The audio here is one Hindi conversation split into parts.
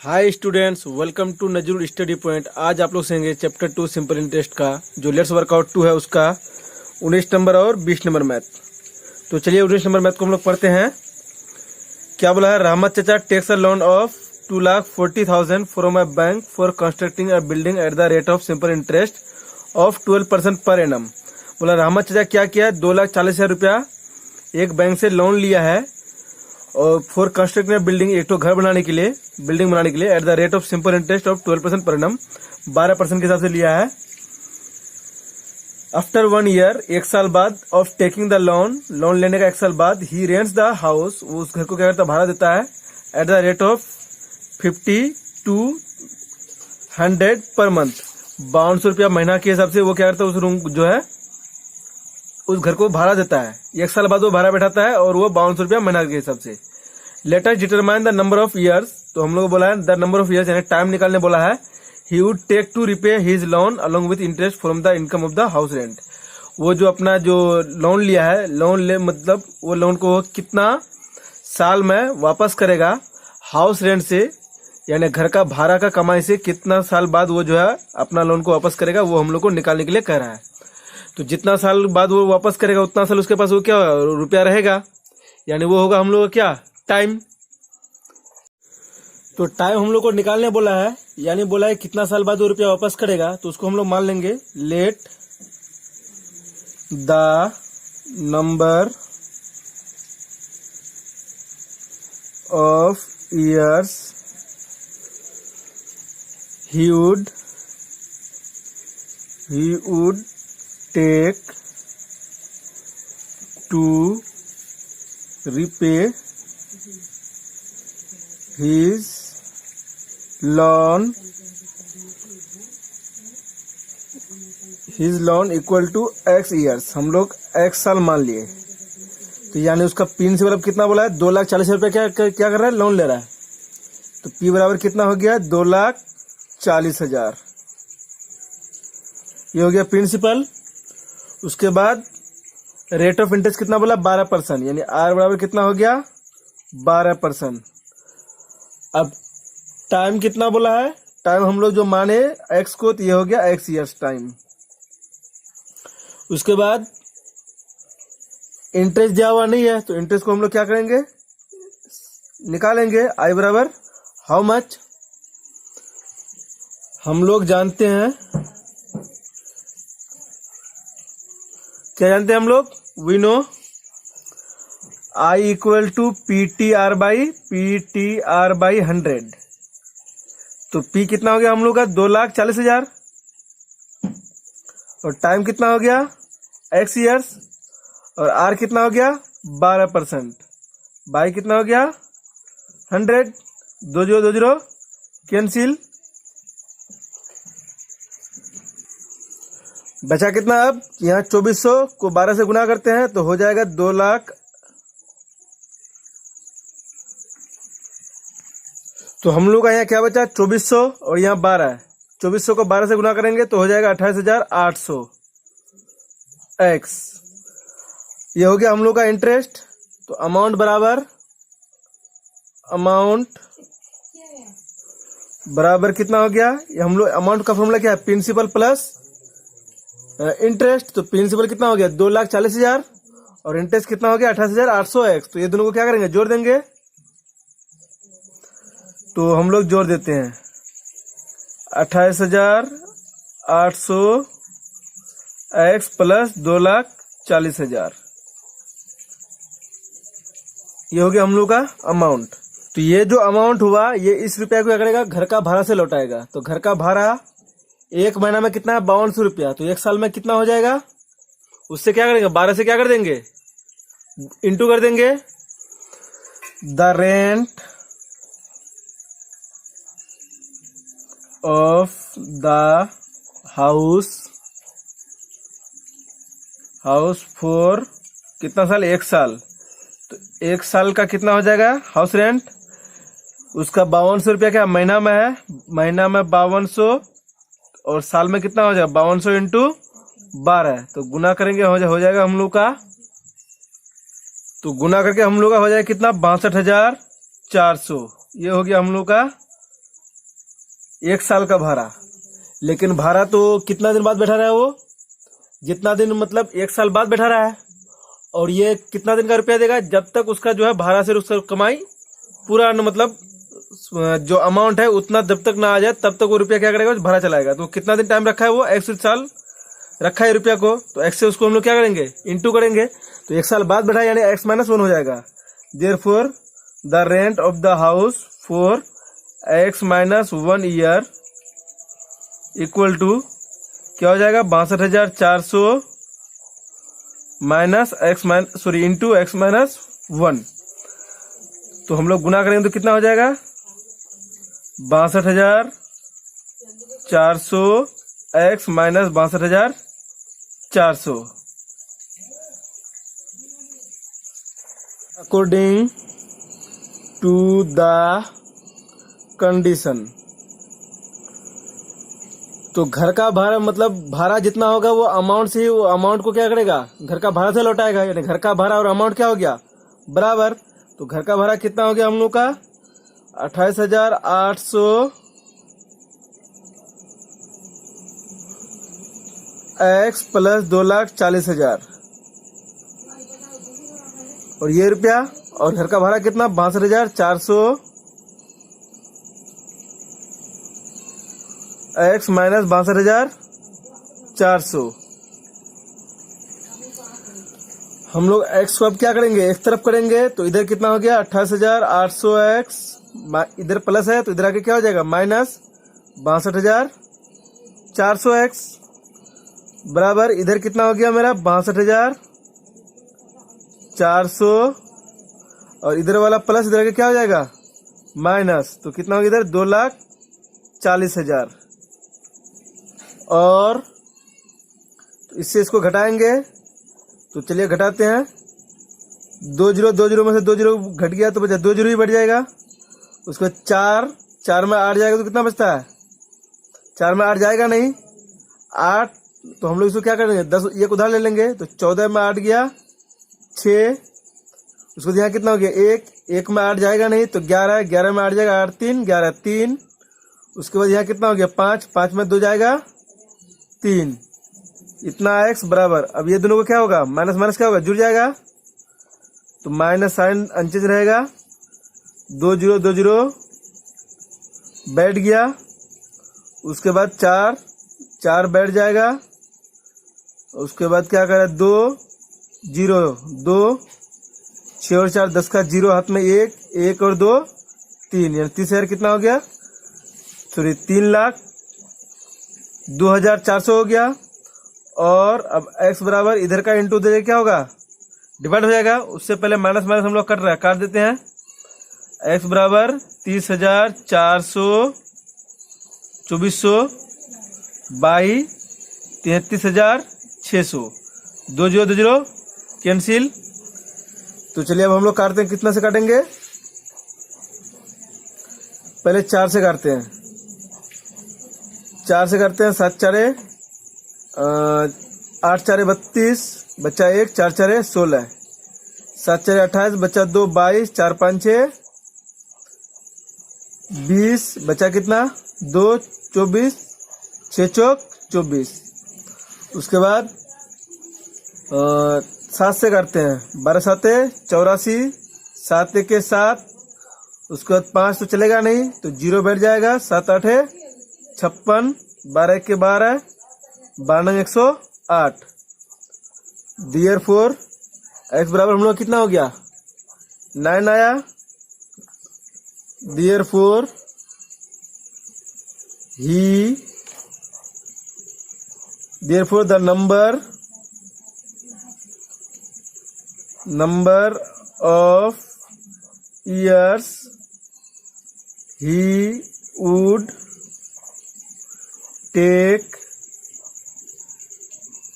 Hi students, welcome to Nazrul study point. आज आप लोग सीखेंगे चैप्टर 2 सिंपल इंटरेस्ट का जो लेट्स वर्कआउट 2 है उसका 19 नंबर और 20 नंबर मैथ। तो चलिए 19 नंबर मैथ को हम लोग पढ़ते हैं। क्या बोला है? रहमत चाचा takes a loan of 2,40,000 from a bank for constructing a building at the rate of simple interest of 12% per annum. बोला रहमत चाचा क्या किया? 2,40,000 रुपया एक बैंक से लोन लिया है और फॉर कंस्ट्रक्टिंग बिल्डिंग, एक तो घर बनाने के लिए, बिल्डिंग बनाने के लिए, eight the rate of simple interest of 12% per annum, 12% के हिसाब से लिया है। आफ्टर 1 ईयर, एक साल बाद, of taking the loan, loan लेने का 1 साल बाद, ही रेंट्स द हाउस, उस घर को क्या करता है? भाड़ा देता है, eight the rate of 50 to 100 per month, 5200 रुपया महीना के हिसाब से वो क्या करता है? उस रूम जो है उस घर को भाड़ा देता है। 1 साल बाद वो भाड़ा बैठाता है और वो 5200 रुपया महीना के हिसाब से। Let us determine the number of years, तो हम लोग बोला है द नंबर ऑफ ईयर्स यानी टाइम निकालने बोला है। He would take to repay his loan along with interest from the income of the house rent. वो जो अपना जो लोन लिया है, लोन ले मतलब वो लोन को कितना साल में वापस करेगा हाउस रेंट से, यानी घर का भाड़ा का कमाई से कितना साल बाद वो जो है अपना लोन को वापस करेगा, वो हम लोग को निकालने के लिए कह रहा है। तो जितना साल बाद वो वापस करेगा उतना साल उसके पास वो क्या रुपया रहेगा, यानी वो होगा हम लोग क्या? टाइम। तो टाइम हम लोग को निकालने बोला है, यानी बोला है कितना साल बाद वो रुपया वापस करेगा, तो उसको हम लोग मान लेंगे let the number of years he would take to repay his loan equal to x years। हम लोग x साल मान लिए, तो यानी उसका प्रिंसिपल अब कितना बोला है? 2,40,000 रुपया क्या कर रहा है? लोन ले रहा है। तो P बराबर कितना हो गया? 2,40,000। ये हो गया प्रिंसिपल। उसके बाद रेट ऑफ इंटरेस्ट कितना बोला? 12%, यानी R बराबर कितना हो गया? 12%। अब टाइम कितना बोला है? टाइम हम लोग जो माने x को, तो ये हो गया x ईयर्स टाइम। उसके बाद इंटरेस्ट दिया हुआ नहीं है, तो इंटरेस्ट को हम लोग क्या करेंगे? निकालेंगे। I बराबर हाउ मच? हम लोग जानते हैं, क्या जानते हैं हम लोग? We know I equal to PTR by 100। तो P कितना हो गया हम लोग का? 2,40,000। और टाइम कितना हो गया? X years. और R कितना हो गया? 12%। बाई कितना हो गया? 100। 20 कैंसिल। बचा कितना? अब यहाँ 2400 को 12 से गुना करते हैं तो हो जाएगा 2 लाख। तो हम लोग का यहाँ क्या बचा? 2400 और यहाँ 12 है। 2400 को 12 से गुना करेंगे तो हो जाएगा 28,800 x। ये हो गया हम लोग का इंटरेस्ट। तो अमाउंट बराबर कितना हो गया? ये हम लोग अमाउंट का फॉर्मूला क्या है? Principal plus interest. तो प्रिंसिपल कितना हो गया? 2,40,000 और इंटरेस्ट कितना हो गया? 28,800 x। तो ये दोनों को क्या करेंगे? जोड़ देंगे। तो हम लोग जोड़ देते हैं 28,800 x प्लस 2,40,000। ये हो गया हम लोग का अमाउंट। तो ये जो अमाउंट हुआ, ये इस रुपया को क्या करेगा? घर का भाड़ा से लौटाएगा। तो घर का भाड़ा एक महीना में कितना है? 5200 रुपया। तो एक साल में कितना हो जाएगा? उससे क्या करेंगे? 12 से क्या कर देंगे? इंटू कर देंगे। The rent of the house for कितना साल? 1 साल। तो 1 साल का कितना हो जाएगा हाउस रेंट? उसका 5200 रुपया क्या महीना में है? महीना में 5200 और साल में कितना हो जाएगा? 5200 इंटू 12। तो गुना करेंगे हो जाएगा हम लोग का, तो गुना करके हम लोग का हो जाएगा कितना? 62,400। ये हो गया हम लोग का 1 साल का भाड़ा, लेकिन भाड़ा तो कितना दिन बाद बैठा रहा है वो, जितना दिन मतलब 1 साल बाद बैठा रहा है। और ये कितना दिन का रुपया देगा, जब तक उसका जो है भाड़ा से उसका कमाई पूरा मतलब जो अमाउंट है उतना जब तक ना आ जाए तब तक वो रुपया क्या करेगा, भाड़ा चलाएगा। तो कितना दिन टाइम रखा है वो, 1 साल रखा है रुपया को, तो एक्स से उसको हम लोग क्या करेंगे, इंटू करेंगे, तो 1 साल बाद बैठा यानी x-1 हो जाएगा। Therefore the rent of the house for x-1 year equal to क्या हो जाएगा, 62,400 माइनस इंटू x-1। तो हम लोग गुना करेंगे तो कितना हो जाएगा, 62,400 x minus 62,400 according to the condition. तो घर का भाड़ा मतलब भाड़ा जितना होगा वो अमाउंट से ही, वो अमाउंट को क्या करेगा, घर का भाड़ा से लौटाएगा, यानी घर का भाड़ा और अमाउंट क्या हो गया, बराबर। तो घर का भाड़ा कितना हो गया हम लोग का, 28,800 x प्लस 2,40,000 और ये रुपया, और घर का भाड़ा कितना, 62,400 x माइनस 62,400। हम लोग x को अब क्या करेंगे, एक तरफ करेंगे, तो इधर कितना हो गया, 28,800 x, इधर प्लस है तो इधर आके क्या हो जाएगा, माइनस 62,400 x बराबर, इधर कितना हो गया मेरा, 62,400 और इधर वाला प्लस, इधर आके क्या हो जाएगा, माइनस, तो कितना हो गया इधर, 2,40,000। और तो इससे इसको घटाएंगे, तो चलिए घटाते हैं, 2 जीरो में से 2 जीरो घट गया तो बचा 2 जीरो ही बढ़ जाएगा। उसको 4 में 8 जाएगा तो कितना बचता है, 4 में 8 जाएगा नहीं, 8, तो हम लोग इसको क्या करेंगे, 10 एक उधार ले लेंगे, तो 14 में 8 गया 6, उसको यहाँ कितना हो गया 1 में 8 जाएगा नहीं, तो 11 में 8 जाएगा 8 3 11 3, उसके बाद यहाँ कितना हो गया 5 में 2 जाएगा 3, इतना x बराबर। अब ये दोनों को क्या होगा, माइनस माइनस क्या होगा, जुड़ जाएगा, तो माइनस साइन अनचेंज रहेगा, 2 जीरो बैठ गया, उसके बाद 4 बैठ जाएगा, उसके बाद क्या करें, 2 जीरो 2 6 और 4 10 का 0 हाथ में 1 और 2 3, यानी 30,000 कितना हो गया, 3,02,400 हो गया। और अब x बराबर इधर का इंटू उधर क्या होगा, डिवाइड हो जाएगा, उससे पहले माइनस माइनस हम लोग कट रहा है, काट देते हैं। x बराबर 30,400 2400 बाई 33,600, 2 जीरो कैंसिल। तो चलिए अब हम लोग काटते हैं, कितना से काटेंगे, पहले 4 से काटते हैं, 4 से करते हैं, 7 4 8 4 32 बच्चा 1 4 4 16, 7 4 28 बच्चा 2 22 4 5 6 20 बच्चा कितना 2 24 6 चौक 24। उसके बाद 7 से करते हैं, 12 7 84 7 1 7, उसके बाद 5 तो चलेगा नहीं तो 0 बैठ जाएगा, 7 8 56 12 1 12 12 108। Therefore x बराबर हम लोग कितना हो गया 9 आया। Therefore the number of years he would take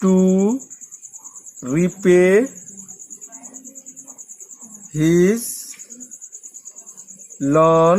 to repay his loan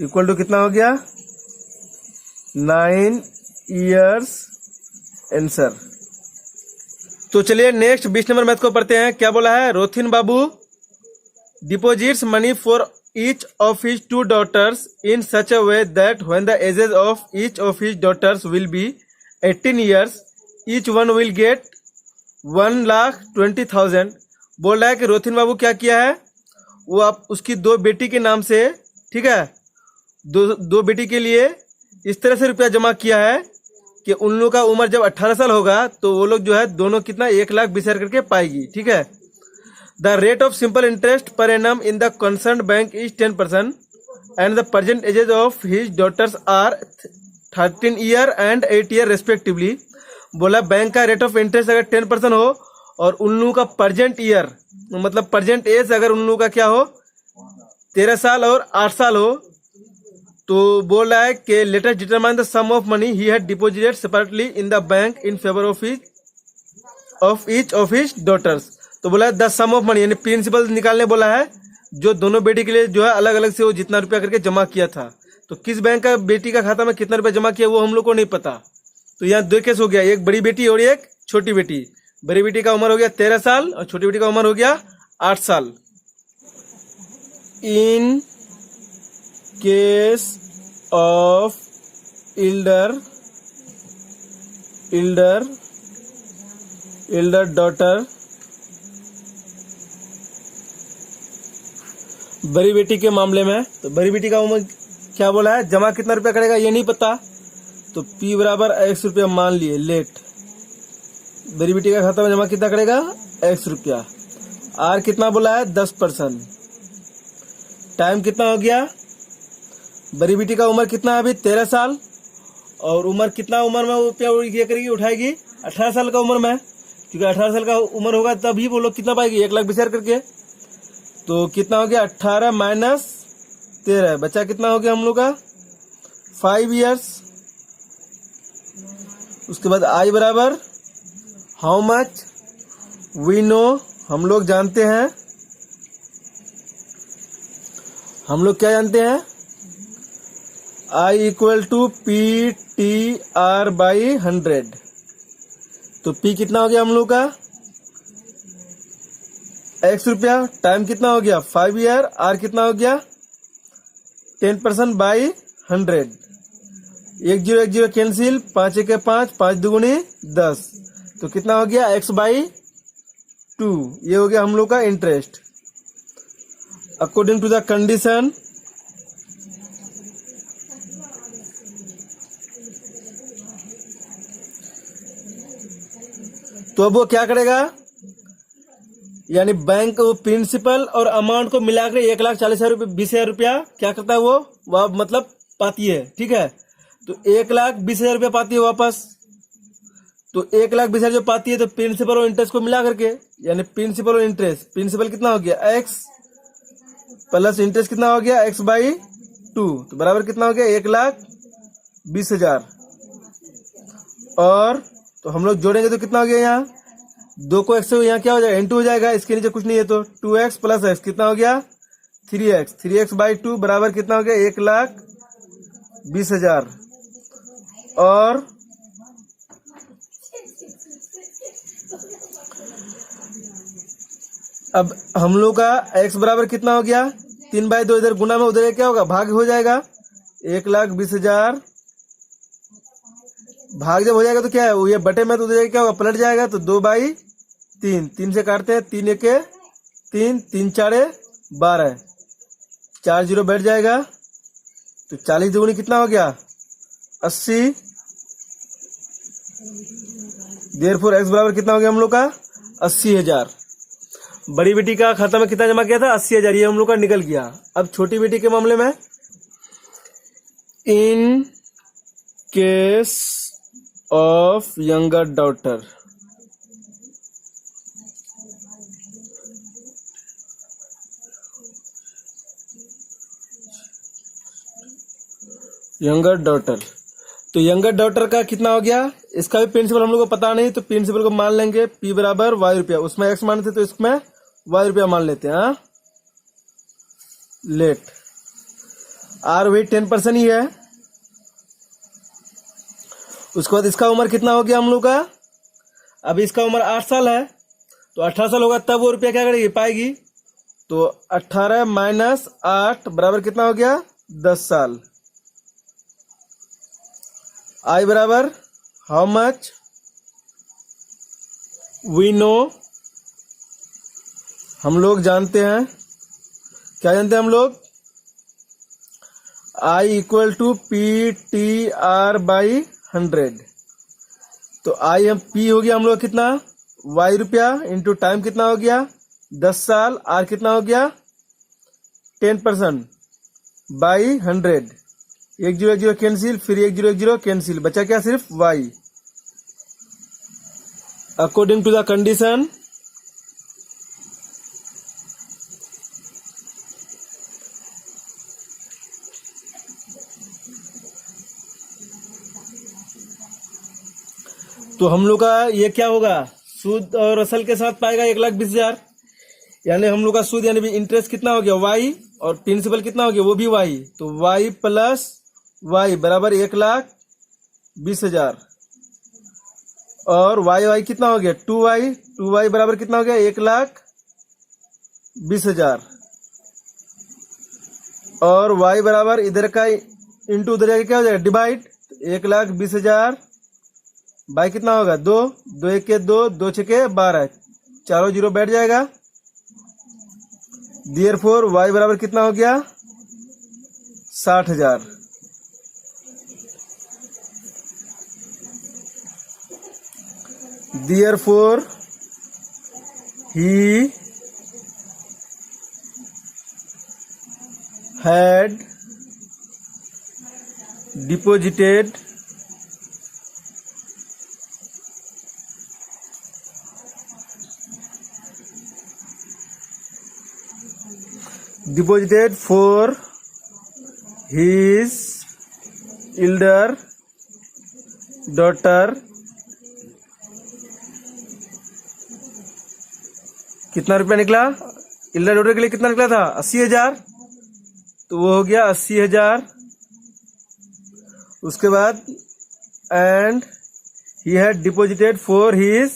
equal to कितना हो गया 9 years आंसर। तो चलिए नेक्स्ट 20 नंबर मैथ को पढ़ते हैं। क्या बोला है, Rothin babu deposits money for each of his two daughters in such a way that when the ages of each of his daughters will be 18 years, each one will get 1,20,000। बोल रहा है कि रोथिन बाबू क्या किया है, वो आप उसकी दो बेटी के नाम से, ठीक है, दो बेटी के लिए इस तरह से रुपया जमा किया है कि उन लोगों का उम्र जब 18 साल होगा तो वो लोग जो है दोनों कितना 1,20,000 करके पाएगी, ठीक है। The rate of simple interest per annum in the concern bank is 10% and the present ages of his daughters are 13 year and 8 year respectively. बोला बैंक का रेट ऑफ इंटरेस्ट अगर 10% हो और उन लोगों का प्रेजेंट ईयर मतलब प्रेजेंट एज अगर उन लोगों का क्या हो 13 साल और 8 साल हो, तो बोल रहा है कि let us determine the sum of money he had deposited separately in the bank in favour of each of his daughters. तो बोला है द सम ऑफ मनी यानी प्रिंसिपल निकालने बोला है, जो दोनों बेटी के लिए जो है अलग अलग से वो जितना रुपया करके जमा किया था। तो किस बैंक का बेटी का खाता में कितना रुपया जमा किया वो हम लोग को नहीं पता। तो यहाँ दो केस हो गया, एक बड़ी बेटी और एक छोटी बेटी। बड़ी बेटी का उम्र हो गया 13 साल और छोटी बेटी का उम्र हो गया 8 साल। In case of elder daughter, बड़ी बेटी के मामले में, तो बड़ी बेटी का उम्र क्या बोला है, जमा कितना रुपया करेगा ये नहीं पता, तो P बराबर X रुपया मान लिए लेट। बड़ी बेटी का खाता में जमा कितना करेगा X रुपया। R कितना बोला है 10%। टाइम कितना हो गया, बड़ी बेटी का उम्र कितना है अभी 13 साल और उम्र कितना उम्र में वो ये करेगी उठाएगी 18 साल का उम्र में, क्योंकि 18 साल का उम्र होगा तभी वो लोग कितना पाएगी 1,20,000 करके। तो कितना हो गया 18 माइनस 13 बचा कितना हो गया हम लोग का 5 इयर्स। उसके बाद I बराबर हाउ मच वी नो, हम लोग जानते हैं, हम लोग क्या जानते हैं I equal to PTR by 100। तो P कितना हो गया हम लोग का X रुपया, टाइम कितना हो गया 5 ईयर, R कितना हो गया 10% बाई 100। 1 0 1 0 कैंसिल, 5 1 5, 5 दुगुनी 10, तो कितना हो गया X बाई 2। ये हो गया हम लोग का interest according to the condition. तो अब वो क्या करेगा, यानी बैंक वो प्रिंसिपल और अमाउंट को मिलाकर 1,40,000 रुपये 20,000 रुपया क्या करता है वो मतलब पाती है, ठीक है। तो 1,20,000 रुपया पाती है वापस। तो 1,20,000 जो पाती है तो प्रिंसिपल और इंटरेस्ट को मिला करके, यानी प्रिंसिपल और इंटरेस्ट, प्रिंसिपल कितना हो गया X प्लस इंटरेस्ट कितना हो गया X बाई 2, तो बराबर कितना हो गया 1,20,000। और तो हम लोग जोड़ेंगे तो कितना हो गया, यहाँ 2 को X से यहाँ क्या हो जाएगा इंटू हो जाएगा, इसके नीचे कुछ नहीं है तो 2X प्लस X कितना हो गया 3X बाई 2 बराबर कितना हो गया 1,20,000। और अब हम लोग का X बराबर कितना हो गया 3/2, इधर गुना में उधर क्या होगा भाग हो जाएगा 1,20,000 भाग जब हो जाएगा तो क्या है वो ये बटे में तो उधर क्या होगा पलट जाएगा, तो 2/3, 3 से काटते हैं 3 1 3, 3 4 12, 4 0 बैठ जाएगा, तो 40 दुगुनी कितना हो गया 80। देयरफॉर X बराबर कितना हो गया हम लोग का 80,000। बड़ी बेटी का खाता में कितना जमा किया था 80,000, ये हम लोग का निकल गया। अब छोटी बेटी के मामले में, in case of younger daughter, younger daughter, तो यंगर डॉटर का कितना हो गया, इसका भी प्रिंसिपल हम लोग को पता नहीं, तो प्रिंसिपल को मान लेंगे P बराबर Y रुपया, उसमें X मानते तो इसमें Y रुपया मान लेते हैं। लेट R वही 10% ही है। उसके बाद इसका उम्र कितना हो गया हम लोग का, अभी इसका उम्र 8 साल है, तो 18 साल होगा तब वो रुपया क्या करेगी पाएगी, तो 18 माइनस 8 बराबर कितना हो गया? 10 साल। आई बराबर हाउ मच? वी नो, हम लोग जानते हैं। क्या जानते हैं हम लोग? I equal to P T R by 100। तो आई हम पी हो गया हम लोग कितना? वाई रुपया इंटू टाइम कितना हो गया? 10 साल। आर कितना हो गया? 10% बाई 100। 1 0 1 0 कैंसिल, फिर 1 0 1 0 कैंसिल, बचा क्या? सिर्फ Y. According to the condition तो हम लोग का ये क्या होगा? सूद और असल के साथ पाएगा 1,20,000। यानी हम लोग का सूद यानी इंटरेस्ट कितना हो गया? वाई, और प्रिंसिपल कितना हो गया? वो भी वाई। तो वाई प्लस वाई बराबर 1,20,000। और वाई वाई कितना हो गया? 2y। 2y बराबर कितना हो गया? 1,20,000। और y बराबर इधर का इंटू उधर जाके क्या हो जाएगा? डिवाइड। 1,20,000 बाई कितना होगा? 2। 2 1 के 2, 2 6 के 12, चारों जीरो बैठ जाएगा। देयरफॉर y बराबर कितना हो गया? 60,000। Therefore he had deposited for his elder daughter कितना रुपया निकला? इल्डर डॉटर के लिए कितना निकला था? 80,000। तो वो हो गया 80,000। उसके बाद and he had deposited for his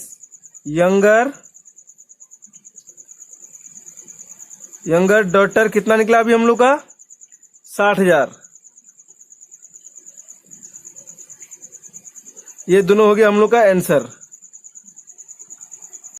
younger daughter कितना निकला अभी हम लोग का? 60,000। ये दोनों हो गया हम लोग का आंसर।